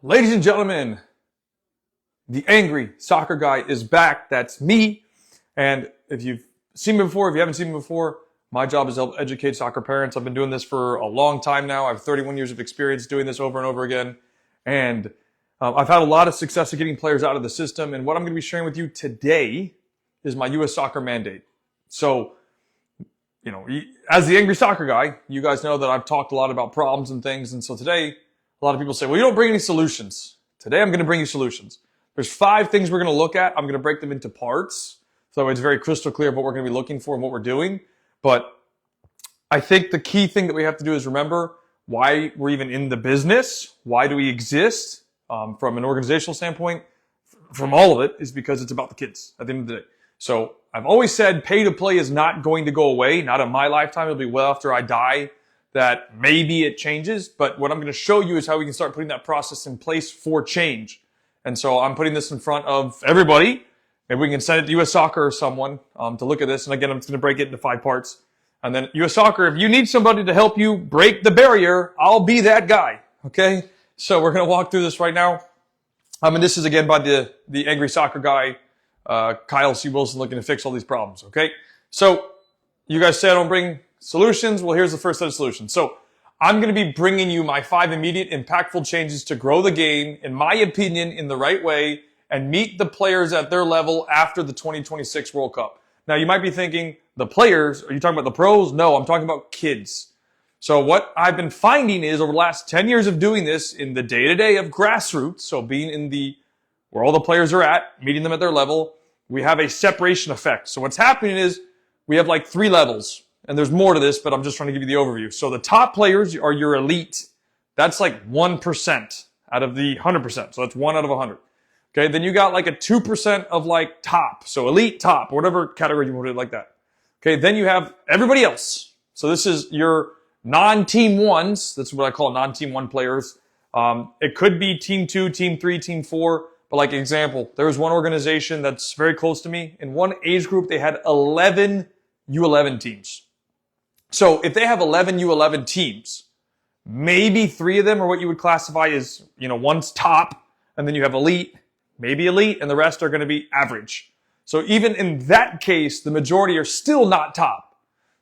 Ladies and gentlemen, the angry soccer guy is back. That's me. And if you've seen me before, if you haven't seen me before, my job is to help educate soccer parents. I've been doing this for a long time now. I have 31 years of experience doing this over and over again. And I've had a lot of success at getting players out of the system. And what I'm going to be sharing with you today is my U.S. soccer mandate. So, as the angry soccer guy, you guys know that I've talked a lot about problems and things. And so today, a lot of people say, well, you don't bring any solutions. Today, I'm going to bring you solutions. There's 5 things we're going to look at. I'm going to break them into parts, so it's very crystal clear of what we're going to be looking for and what we're doing. But I think the key thing that we have to do is remember why we're even in the business. Why do we exist? From an organizational standpoint, from all of it, is because it's about the kids at the end of the day. So I've always said pay to play is not going to go away. Not in my lifetime. It'll be well after I die that maybe it changes. But what I'm going to show you is how we can start putting that process in place for change. And so I'm putting this in front of everybody. Maybe we can send it to U.S. Soccer or someone to look at this. And again, I'm just going to break it into 5 parts. And then U.S. Soccer, if you need somebody to help you break the barrier, I'll be that guy. Okay? So we're going to walk through this right now. And this is again by the angry soccer guy, Kyle C. Wilson, looking to fix all these problems. Okay? So you guys say I don't bring solutions. Well, here's the first set of solutions. So I'm going to be bringing you my 5 immediate impactful changes to grow the game, in my opinion, in the right way and meet the players at their level after the 2026 World Cup. Now, you might be thinking, the players, are you talking about the pros? No, I'm talking about kids. So what I've been finding is over the last 10 years of doing this in the day-to-day of grassroots, so being in where all the players are at, meeting them at their level, we have a separation effect. So what's happening is we have like 3 levels. And there's more to this, but I'm just trying to give you the overview. So the top players are your elite. That's like 1% out of the 100%. So that's 1 out of 100. Okay, then you got like a 2% of like top. So elite, top, or whatever category you want to do like that. Okay, then you have everybody else. So this is your non-team ones. That's what I call non-team 1 players. It could be team 2, team 3, team 4. But like example, there was one organization that's very close to me. In one age group, they had 11 U11 teams. So if they have 11 U11 teams, maybe 3 of them are what you would classify as, one's top, and then you have elite, maybe elite, and the rest are going to be average. So even in that case, the majority are still not top,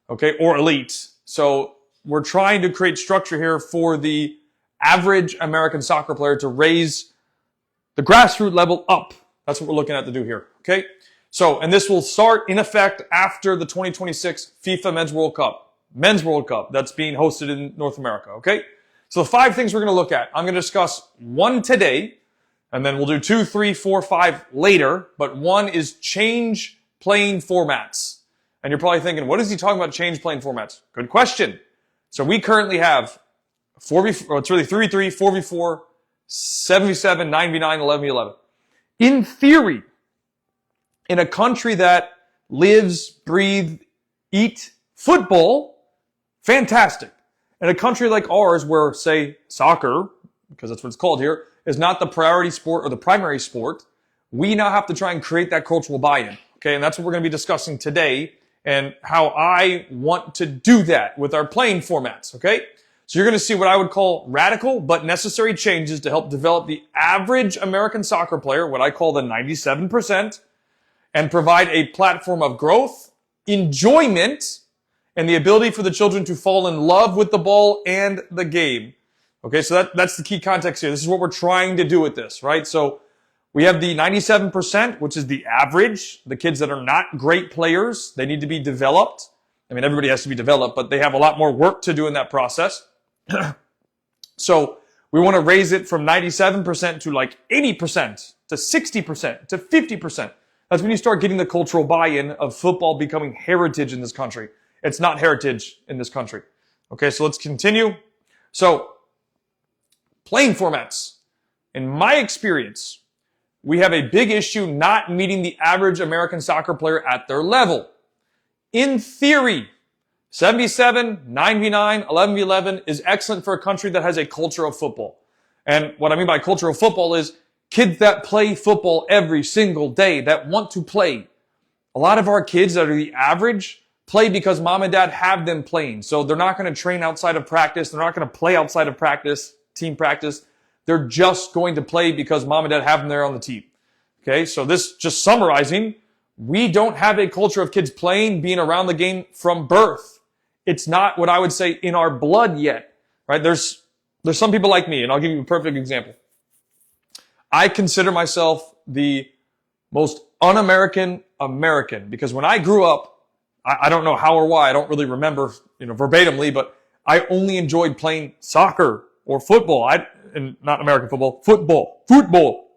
okay, or elite. So we're trying to create structure here for the average American soccer player to raise the grassroots level up. That's what we're looking at to do here, okay? So, and this will start in effect after the 2026 FIFA Men's World Cup that's being hosted in North America, okay? So the 5 things we're going to look at. I'm going to discuss 1 today, and then we'll do 2, 3, 4, 5 later, but 1 is change playing formats. And you're probably thinking, what is he talking about change playing formats? Good question. So we currently have 4v4, it's really 3v3, 4v4, 7v7, 9v9, 11v11. In theory, in a country that lives, breathe, eat football, fantastic. In a country like ours where, say, soccer, because that's what it's called here, is not the priority sport or the primary sport, we now have to try and create that cultural buy-in. Okay, and that's what we're going to be discussing today and how I want to do that with our playing formats. Okay, so you're going to see what I would call radical but necessary changes to help develop the average American soccer player, what I call the 97%, and provide a platform of growth, enjoyment, and the ability for the children to fall in love with the ball and the game. Okay, so that's the key context here. This is what we're trying to do with this, right? So we have the 97%, which is the average, the kids that are not great players. They need to be developed. I mean, everybody has to be developed, but they have a lot more work to do in that process. So we want to raise it from 97% to like 80%, to 60%, to 50%. That's when you start getting the cultural buy-in of football becoming heritage in this country. It's not heritage in this country. Okay, so let's continue. So, playing formats. In my experience, we have a big issue not meeting the average American soccer player at their level. In theory, 7v7, 9v9, 11v11 is excellent for a country that has a culture of football. And what I mean by culture of football is kids that play football every single day, that want to play. A lot of our kids that are the average play because mom and dad have them playing. So they're not going to train outside of practice. They're not going to play outside of practice, team practice. They're just going to play because mom and dad have them there on the team. Okay, so this, just summarizing, we don't have a culture of kids playing, being around the game from birth. It's not what I would say in our blood yet, right? There's some people like me, and I'll give you a perfect example. I consider myself the most un-American American because when I grew up, I don't know how or why, I don't really remember, verbatimly, but I only enjoyed playing soccer or football. And not American football, football.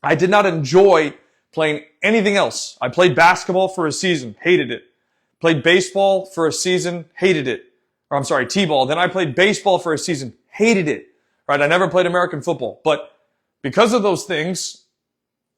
I did not enjoy playing anything else. I played basketball for a season, hated it. Played baseball for a season, hated it. Or I'm sorry, t-ball. Then I played baseball for a season, hated it. Right? I never played American football. But because of those things,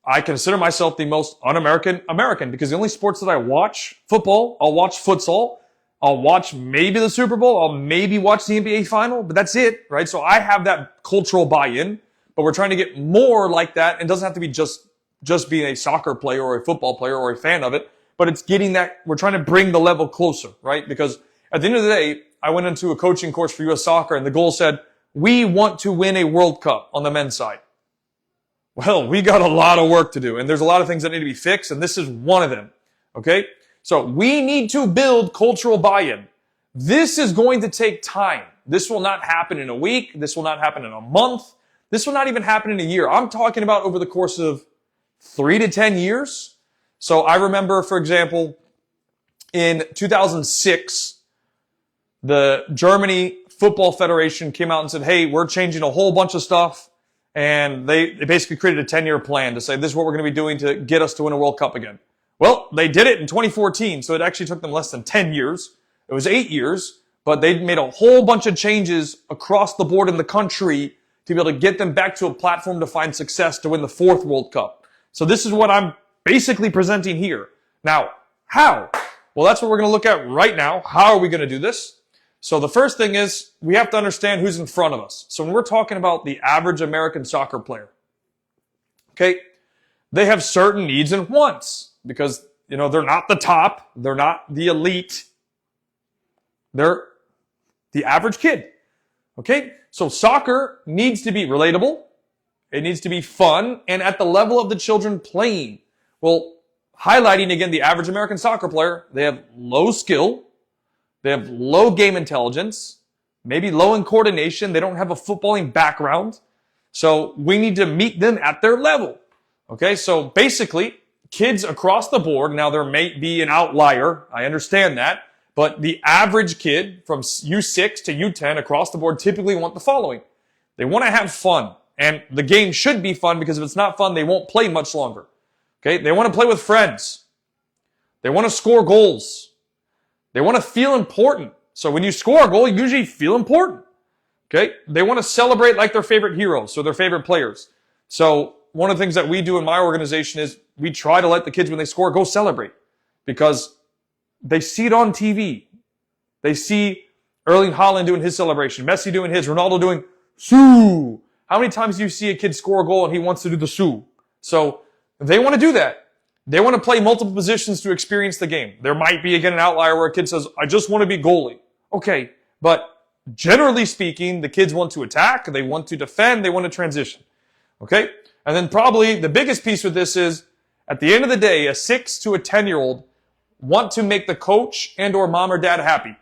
I consider myself the most un-American American because the only sports that I watch, football, I'll watch futsal, I'll watch maybe the Super Bowl, I'll maybe watch the NBA final, but that's it, right? So I have that cultural buy-in, but we're trying to get more like that. And it doesn't have to be just being a soccer player or a football player or a fan of it, but it's getting that, we're trying to bring the level closer, right? Because at the end of the day, I went into a coaching course for U.S. Soccer and the goal said, we want to win a World Cup on the men's side. Well, we got a lot of work to do and there's a lot of things that need to be fixed and this is one of them, okay? So we need to build cultural buy-in. This is going to take time. This will not happen in a week. This will not happen in a month. This will not even happen in a year. I'm talking about over the course of 3 to 10 years. So I remember, for example, in 2006, the Germany Football Federation came out and said, hey, we're changing a whole bunch of stuff. And they basically created a 10-year plan to say, this is what we're going to be doing to get us to win a World Cup again. Well, they did it in 2014, so it actually took them less than 10 years. It was 8 years, but they made a whole bunch of changes across the board in the country to be able to get them back to a platform to find success to win the 4th World Cup. So this is what I'm basically presenting here. Now, how? Well, that's what we're going to look at right now. How are we going to do this? So the first thing is we have to understand who's in front of us. So when we're talking about the average American soccer player, okay, they have certain needs and wants. Because, they're not the top. They're not the elite. They're the average kid. Okay? So soccer needs to be relatable. It needs to be fun and at the level of the children playing. Well, highlighting again the average American soccer player, they have low skill. They have low game intelligence. Maybe low in coordination. They don't have a footballing background. So we need to meet them at their level. Okay? So basically, kids across the board, now there may be an outlier, I understand that, but the average kid from U6 to U10 across the board typically want the following. They want to have fun, and the game should be fun because if it's not fun, they won't play much longer. Okay? They want to play with friends. They want to score goals. They want to feel important. So when you score a goal, you usually feel important. Okay? They want to celebrate like their favorite heroes, so their favorite players. So one of the things that we do in my organization is we try to let the kids, when they score, go celebrate because they see it on TV. They see Erling Haaland doing his celebration, Messi doing his, Ronaldo doing Sue. How many times do you see a kid score a goal and he wants to do the Sue? So they want to do that. They want to play multiple positions to experience the game. There might be, again, an outlier where a kid says, I just want to be goalie. Okay, but generally speaking, the kids want to attack, they want to defend, they want to transition. Okay? And then probably the biggest piece with this is, at the end of the day, a 6 to a 10-year-old want to make the coach and or mom or dad happy.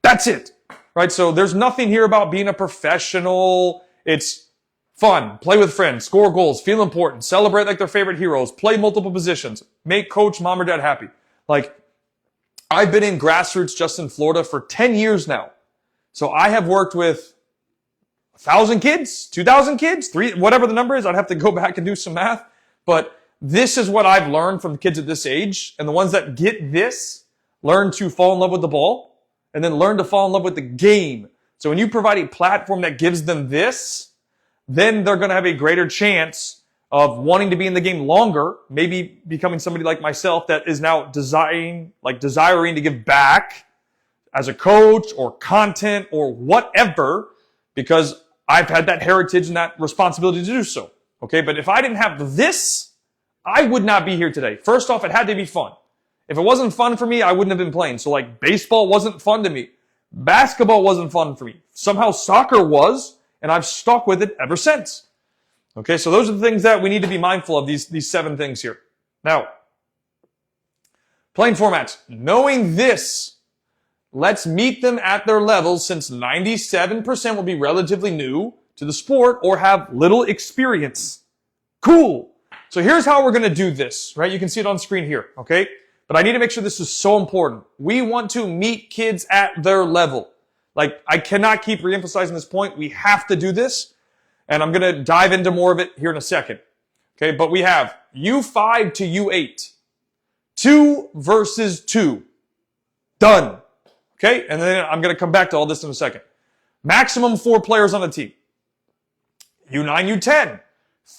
That's it. Right? So there's nothing here about being a professional. It's fun. Play with friends. Score goals. Feel important. Celebrate like their favorite heroes. Play multiple positions. Make coach, mom or dad happy. Like, I've been in grassroots just in Florida for 10 years now. So I have worked with 1,000 kids, 2,000 kids, whatever the number is. I'd have to go back and do some math. But this is what I've learned from the kids at this age. And the ones that get this learn to fall in love with the ball and then learn to fall in love with the game. So when you provide a platform that gives them this, then they're going to have a greater chance of wanting to be in the game longer, maybe becoming somebody like myself that is now desiring to give back as a coach or content or whatever, because I've had that heritage and that responsibility to do so. Okay, but if I didn't have this, I would not be here today. First off, it had to be fun. If it wasn't fun for me, I wouldn't have been playing. So like baseball wasn't fun to me. Basketball wasn't fun for me. Somehow soccer was, and I've stuck with it ever since. Okay, so those are the things that we need to be mindful of, these 7 things here. Now, playing formats. Knowing this, let's meet them at their level since 97% will be relatively new to the sport or have little experience. Cool. So here's how we're going to do this, right? You can see it on screen here, okay? But I need to make sure this is so important. We want to meet kids at their level. Like, I cannot keep reemphasizing this point. We have to do this. And I'm going to dive into more of it here in a second. Okay, but we have U5 to U8. 2 versus 2. Done. Okay, and then I'm going to come back to all this in a second. Maximum 4 players on a team. U9, U10.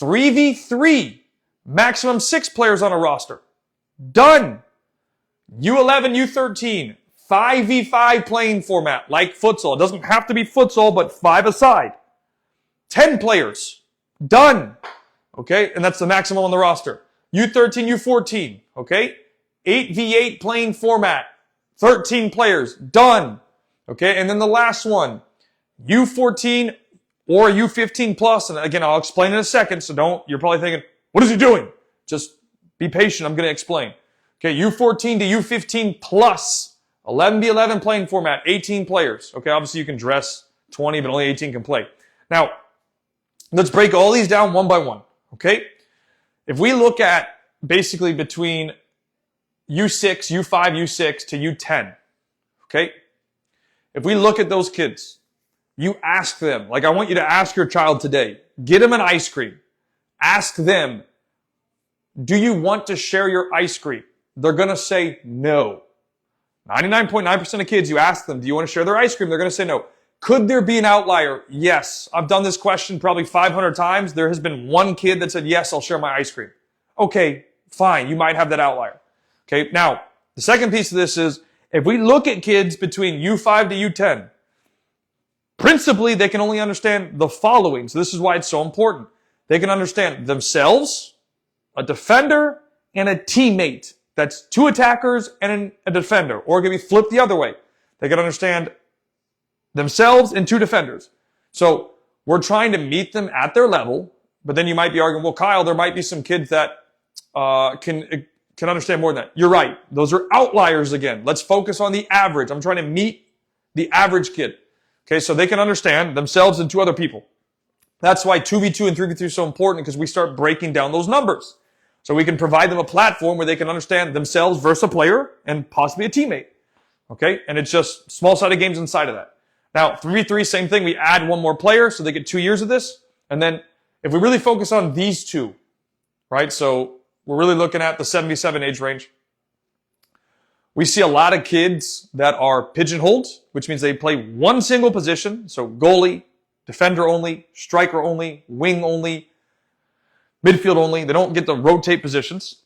3v3. Maximum 6 players on a roster. Done. U11, U13. 5v5 playing format, like futsal. It doesn't have to be futsal, but 5 aside. 10 players. Done. Okay, and that's the maximum on the roster. U13, U14. Okay, 8v8 playing format. 13 players. Done. Okay, and then the last one. U14 or U15 plus. And again, I'll explain in a second, so you're probably thinking, what is he doing? Just be patient, I'm going to explain. Okay, U14 to U15 plus. 11v11 playing format, 18 players. Okay, obviously you can dress 20, but only 18 can play. Now, let's break all these down one by one. Okay? If we look at basically between U6, U5, U6 to U10, okay? If we look at those kids, you ask them, like I want you to ask your child today, get them an ice cream. Ask them, do you want to share your ice cream? They're going to say no. 99.9% of kids, you ask them, do you want to share their ice cream? They're going to say no. Could there be an outlier? Yes. I've done this question probably 500 times. There has been one kid that said, yes, I'll share my ice cream. Okay, fine. You might have that outlier. Okay, now, the second piece of this is, if we look at kids between U5 to U10, principally, they can only understand the following. So this is why it's so important. They can understand themselves, a defender, and a teammate. That's 2 attackers and a defender. Or it can be flipped the other way. They can understand themselves and 2 defenders. So we're trying to meet them at their level, but then you might be arguing, well, Kyle, there might be some kids that can understand more than that. You're right. Those are outliers again. Let's focus on the average. I'm trying to meet the average kid. Okay, so they can understand themselves and 2 other people. That's why 2v2 and 3v3 is so important, because we start breaking down those numbers. So we can provide them a platform where they can understand themselves versus a player and possibly a teammate. Okay, and it's just small-sided games inside of that. Now, 3v3, same thing. We add 1 more player, so they get 2 years of this. And then if we really focus on these 2, right, so we're really looking at the 77 age range. We see a lot of kids that are pigeonholed, which means they play 1 single position. So goalie, defender only, striker only, wing only, midfield only. They don't get to rotate positions.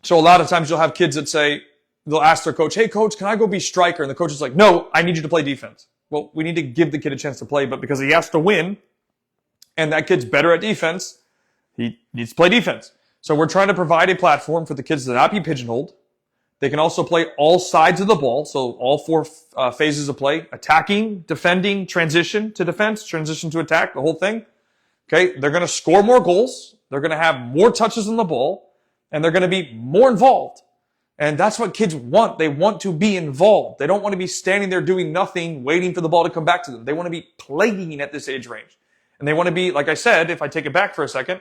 So a lot of times you'll have kids that say, they'll ask their coach, hey coach, can I go be striker? And the coach is like, no, I need you to play defense. Well, we need to give the kid a chance to play, but because he has to win, and that kid's better at defense, he needs to play defense. So we're trying to provide a platform for the kids to not be pigeonholed. They can also play all sides of the ball, so all 4 phases of play: attacking, defending, transition to defense, transition to attack, the whole thing. Okay, they're going to score more goals, they're going to have more touches on the ball, and they're going to be more involved. And that's what kids want. They want to be involved. They don't want to be standing there doing nothing, waiting for the ball to come back to them. They want to be playing at this age range. And they want to be, like I said, if I take it back for a second,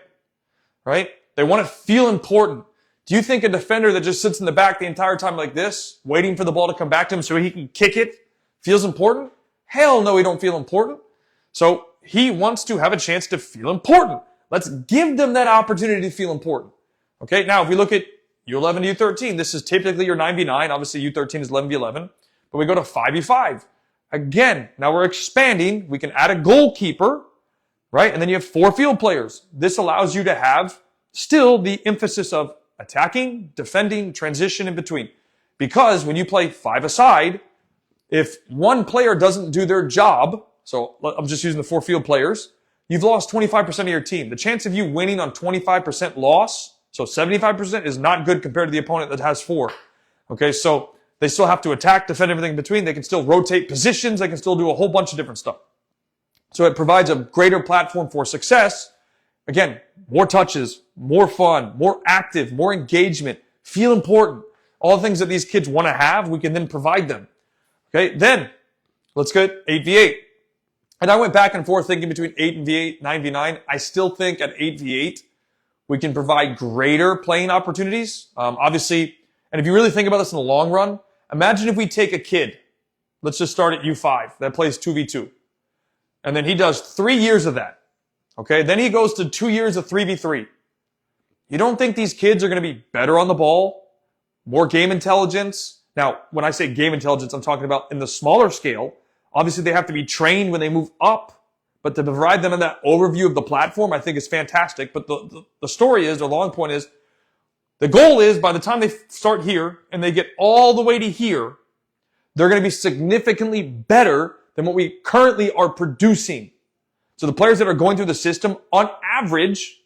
right? They want to feel important. Do you think a defender that just sits in the back the entire time like this, waiting for the ball to come back to him so he can kick it, feels important? Hell no, he don't feel important. So he wants to have a chance to feel important. Let's give them that opportunity to feel important. Okay, now if we look at U11 to U13, this is typically your 9v9. Obviously, U13 is 11v11. But we go to 5v5. Again, now we're expanding. We can add a goalkeeper, right? And then you have 4 field players. This allows you to have still the emphasis of attacking, defending, transition in between. Because when you play 5 aside, if 1 player doesn't do their job, so I'm just using the 4 field players, you've lost 25% of your team. The chance of you winning on 25% loss, so 75% is not good compared to the opponent that has 4. Okay, so they still have to attack, defend, everything in between. They can still rotate positions. They can still do a whole bunch of different stuff. So it provides a greater platform for success. Again, more touches, more fun, more active, more engagement, feel important. All the things that these kids want to have, we can then provide them. Okay, then let's get 8v8. And I went back and forth thinking between 8v8, 9v9. I still think at 8v8, we can provide greater playing opportunities. Obviously, and if you really think about this in the long run, imagine if we take a kid, let's just start at U5, that plays 2v2. And then he does 3 years of that. Okay, then he goes to 2 years of 3v3. You don't think these kids are going to be better on the ball, more game intelligence? Now, when I say game intelligence, I'm talking about in the smaller scale. Obviously, they have to be trained when they move up, but to provide them in that overview of the platform, I think is fantastic. But the story is, or the long point is, the goal is by the time they start here and they get all the way to here, they're going to be significantly better than what we currently are producing. So the players that are going through the system, on average,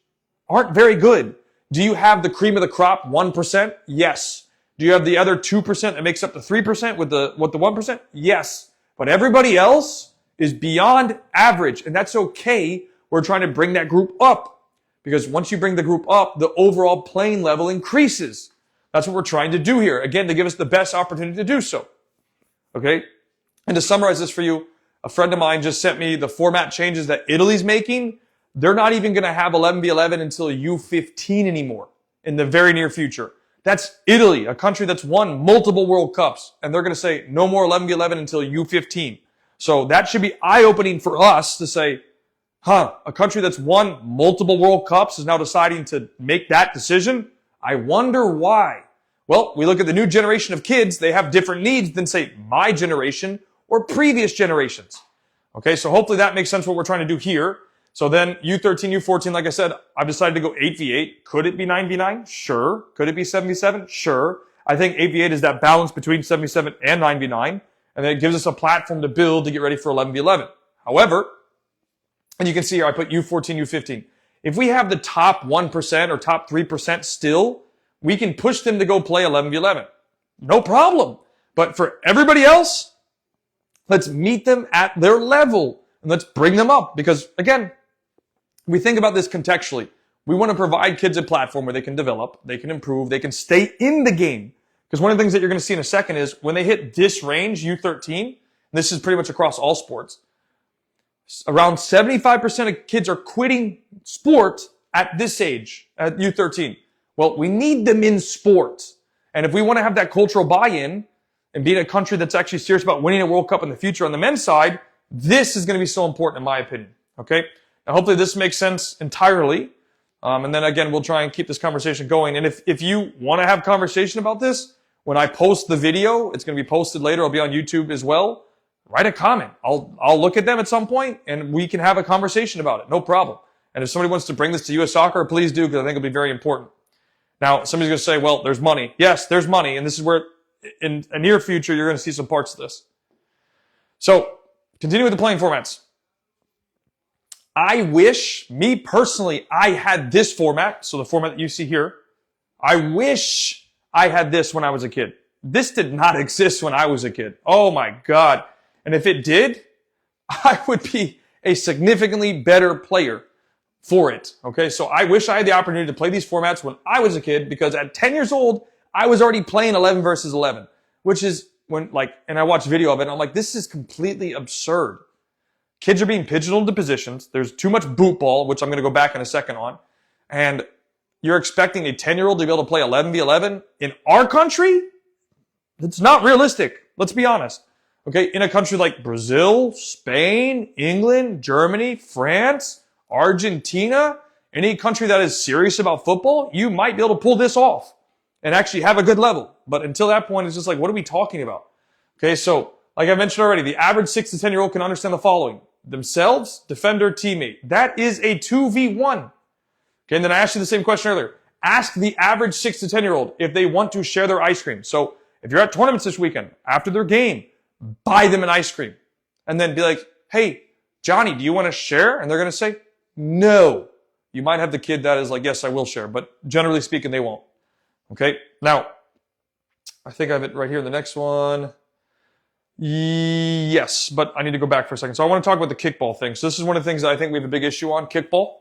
aren't very good. Do you have the cream of the crop, 1%? Yes. Do you have the other 2% that makes up the 3% with the 1%? Yes. But everybody else is beyond average, and that's okay. We're trying to bring that group up, because once you bring the group up, the overall playing level increases. That's what we're trying to do here. Again, to give us the best opportunity to do so. Okay? And to summarize this for you, a friend of mine just sent me the format changes that Italy's making. They're not even going to have 11v11 until U15 anymore in the very near future. That's Italy, a country that's won multiple World Cups. And they're going to say no more 11v11 until U15. So that should be eye-opening for us to say, a country that's won multiple World Cups is now deciding to make that decision? I wonder why. Well, we look at the new generation of kids. They have different needs than, say, my generation or previous generations. Okay, so hopefully that makes sense what we're trying to do here. So then U13, U14, like I said, I've decided to go 8v8. Could it be 9v9? Sure. Could it be 7v7? Sure. I think 8v8 is that balance between 7v7 and 9v9. And then it gives us a platform to build to get ready for 11v11. However, and you can see here I put U14, U15. If we have the top 1% or top 3% still, we can push them to go play 11v11. No problem. But for everybody else, let's meet them at their level and let's bring them up. Because again, we think about this contextually. We want to provide kids a platform where they can develop, they can improve, they can stay in the game. Because one of the things that you're going to see in a second is when they hit this range, U13, and this is pretty much across all sports, around 75% of kids are quitting sport at this age, at U13. Well, we need them in sports. And if we want to have that cultural buy-in and be in a country that's actually serious about winning a World Cup in the future on the men's side, this is going to be so important in my opinion. Okay? Now hopefully this makes sense entirely. And then again, we'll try and keep this conversation going. And if you want to have conversation about this, when I post the video, it's going to be posted later. I'll be on YouTube as well. Write a comment. I'll look at them at some point and we can have a conversation about it. No problem. And if somebody wants to bring this to U.S. Soccer, please do, because I think it'll be very important. Now, somebody's going to say, well, there's money. Yes, there's money. And this is where in a near future, you're going to see some parts of this. So continue with the playing formats. I wish, me personally, I had this format. So the format that you see here, I wish I had this when I was a kid. This did not exist when I was a kid. Oh my God. And if it did, I would be a significantly better player for it. Okay. So I wish I had the opportunity to play these formats when I was a kid, because at 10 years old, I was already playing 11 versus 11, which is when and I watched video of it and I'm like, this is completely absurd. Kids are being pigeonholed to positions. There's too much boot ball, which I'm going to go back in a second on. And you're expecting a 10-year-old to be able to play 11v11 in our country? It's not realistic. Let's be honest. Okay. In a country like Brazil, Spain, England, Germany, France, Argentina, any country that is serious about football, you might be able to pull this off and actually have a good level. But until that point, it's just like, what are we talking about? Okay. So like I mentioned already, the average 6 to 10-year-old can understand the following: themselves, defender, teammate. That is a 2v1. Okay. And then I asked you the same question earlier. Ask the average 6 to 10-year-old if they want to share their ice cream. So if you're at tournaments this weekend, after their game, buy them an ice cream and then be like, hey, Johnny, do you want to share? And they're going to say, no. You might have the kid that is like, yes, I will share, but generally speaking, they won't. Okay. Now, I think I have it right here in the next one. Yes, but I need to go back for a second. So I want to talk about the kickball thing. So this is one of the things that I think we have a big issue on, kickball,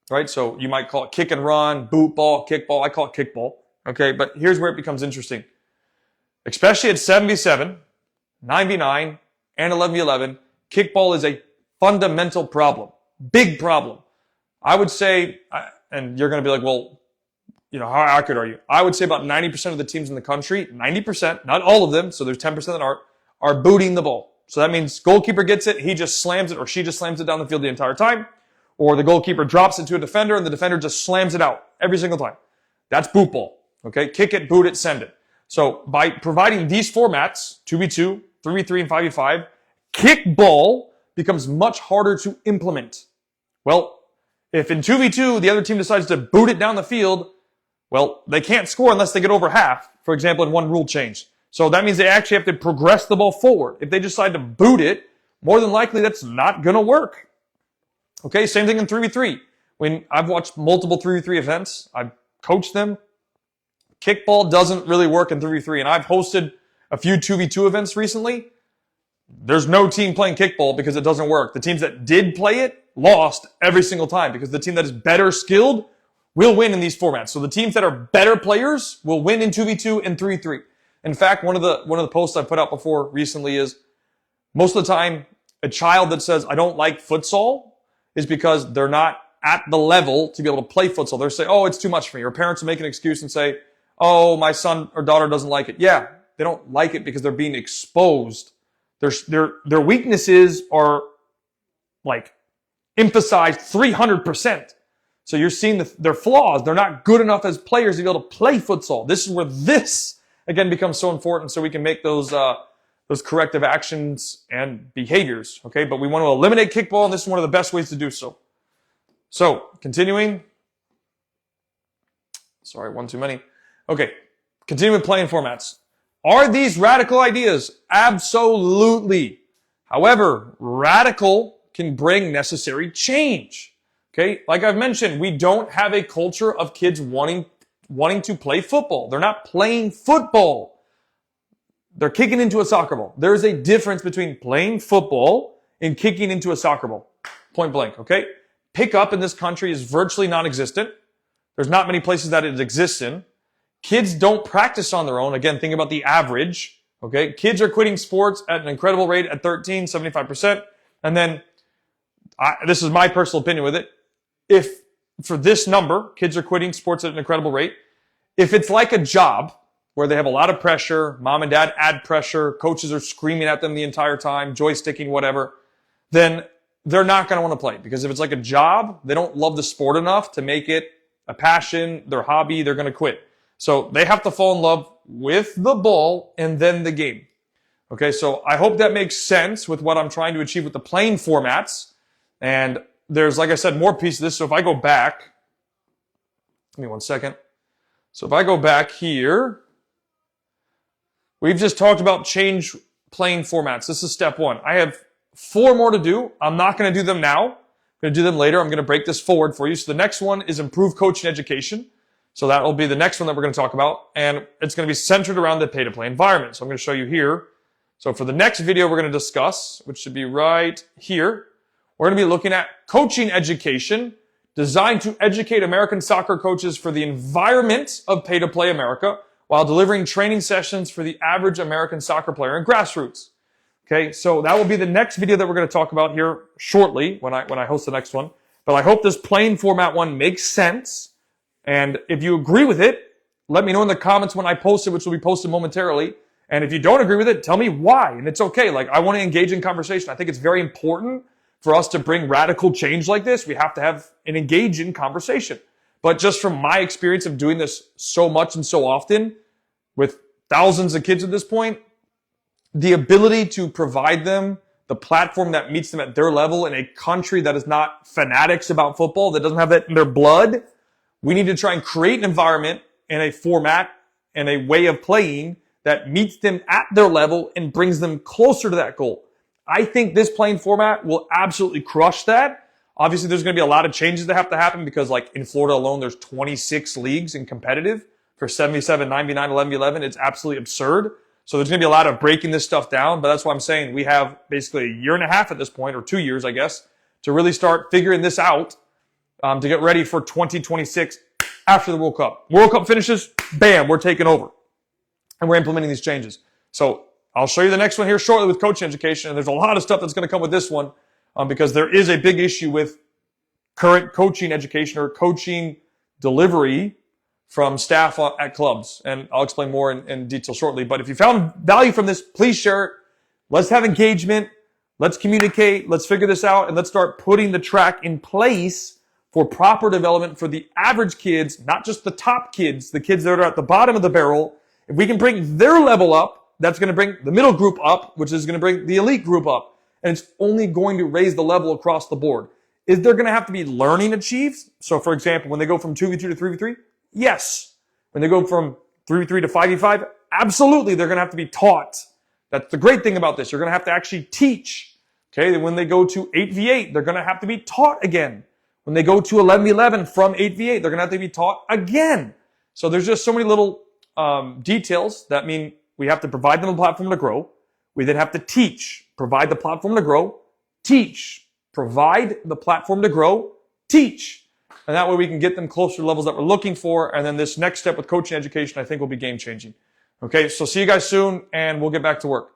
right? So you might call it kick and run, boot ball, kickball. I call it kickball, okay? But here's where it becomes interesting. Especially at 7v7, 9v9, and 11v11, kickball is a fundamental problem. Big problem. I would say, and you're going to be like, well, how accurate are you? I would say about 90% of the teams in the country, 90%, not all of them, so there's 10% that are booting the ball. So that means goalkeeper gets it, he just slams it, or she just slams it down the field the entire time, or the goalkeeper drops it to a defender, and the defender just slams it out every single time. That's boot ball. Okay? Kick it, boot it, send it. So by providing these formats, 2v2, 3v3, and 5v5, kickball becomes much harder to implement. Well, if in 2v2 the other team decides to boot it down the field, well, they can't score unless they get over half, for example, in one rule change. So that means they actually have to progress the ball forward. If they decide to boot it, more than likely that's not going to work. Okay, same thing in 3v3. When I've watched multiple 3v3 events, I've coached them. Kickball doesn't really work in 3v3, and I've hosted a few 2v2 events recently. There's no team playing kickball because it doesn't work. The teams that did play it lost every single time because the team that is better skilled will win in these formats. So the teams that are better players will win in 2v2 and 3v3. In fact, one of the posts I put out before recently is most of the time a child that says, I don't like futsal is because they're not at the level to be able to play futsal. They're saying, oh, it's too much for me. Or parents will make an excuse and say, oh, my son or daughter doesn't like it. Yeah, they don't like it because they're being exposed. Their weaknesses are like emphasized 300%. So you're seeing their flaws. They're not good enough as players to be able to play futsal. This is where this, again, becomes so important so we can make those corrective actions and behaviors, okay? But we want to eliminate kickball, and this is one of the best ways to do so. So, continuing. Sorry, one too many. Okay, continuing with playing formats. Are these radical ideas? Absolutely. However, radical can bring necessary change. Okay, like I've mentioned, we don't have a culture of kids wanting to play football. They're not playing football. They're kicking into a soccer ball. There's a difference between playing football and kicking into a soccer ball. Point blank, okay? Pickup in this country is virtually non-existent. There's not many places that it exists in. Kids don't practice on their own. Again, think about the average, okay? Kids are quitting sports at an incredible rate at 13, 75%. And then, this is my personal opinion with it. If for this number, kids are quitting sports at an incredible rate, if it's like a job where they have a lot of pressure, mom and dad add pressure, coaches are screaming at them the entire time, joysticking, whatever, then they're not going to want to play. Because if it's like a job, they don't love the sport enough to make it a passion, their hobby, they're going to quit. So they have to fall in love with the ball and then the game. Okay, so I hope that makes sense with what I'm trying to achieve with the playing formats. And there's, like I said, more pieces of this. So if I go back, give me one second. So if I go back here, we've just talked about change playing formats. This is step one. I have 4 more to do. I'm not going to do them now. I'm going to do them later. I'm going to break this forward for you. So the next one is improve coaching education. So that will be the next one that we're going to talk about. And it's going to be centered around the pay-to-play environment. So I'm going to show you here. So for the next video we're going to discuss, which should be right here, we're going to be looking at coaching education designed to educate American soccer coaches for the environment of pay-to-play America while delivering training sessions for the average American soccer player in grassroots. Okay, so that will be the next video that we're going to talk about here shortly when I host the next one. But I hope this playing format one makes sense. And if you agree with it, let me know in the comments when I post it, which will be posted momentarily. And if you don't agree with it, tell me why. And it's okay. Like, I want to engage in conversation. I think it's very important for us to bring radical change like this. We have to have an engaging conversation. But just from my experience of doing this so much and so often with thousands of kids at this point, the ability to provide them the platform that meets them at their level in a country that is not fanatics about football, that doesn't have that in their blood, we need to try and create an environment and a format and a way of playing that meets them at their level and brings them closer to that goal. I think this playing format will absolutely crush that. Obviously, there's going to be a lot of changes that have to happen because, like, in Florida alone, there's 26 leagues in competitive for 7v7, 9v9, 11v11. It's absolutely absurd. So there's going to be a lot of breaking this stuff down, but that's why I'm saying we have basically a year and a half at this point, or 2 years, I guess, to really start figuring this out to get ready for 2026 after the World Cup. World Cup finishes, bam, we're taking over. And we're implementing these changes. So I'll show you the next one here shortly with coaching education. And there's a lot of stuff that's going to come with this one because there is a big issue with current coaching education or coaching delivery from staff at clubs. And I'll explain more in detail shortly. But if you found value from this, please share it. Let's have engagement. Let's communicate. Let's figure this out. And let's start putting the track in place for proper development for the average kids, not just the top kids, the kids that are at the bottom of the barrel. If we can bring their level up, that's going to bring the middle group up, which is going to bring the elite group up. And it's only going to raise the level across the board. Is there going to have to be learning achieved? So, for example, when they go from 2v2 to 3v3, yes. When they go from 3v3 to 5v5, absolutely, they're going to have to be taught. That's the great thing about this. You're going to have to actually teach. Okay, when they go to 8v8, they're going to have to be taught again. When they go to 11v11 from 8v8, they're going to have to be taught again. So there's just so many little details that mean we have to provide them a platform to grow. We then have to teach, provide the platform to grow, teach, provide the platform to grow, teach. And that way we can get them closer to levels that we're looking for. And then this next step with coaching education, I think will be game changing. Okay, so see you guys soon and we'll get back to work.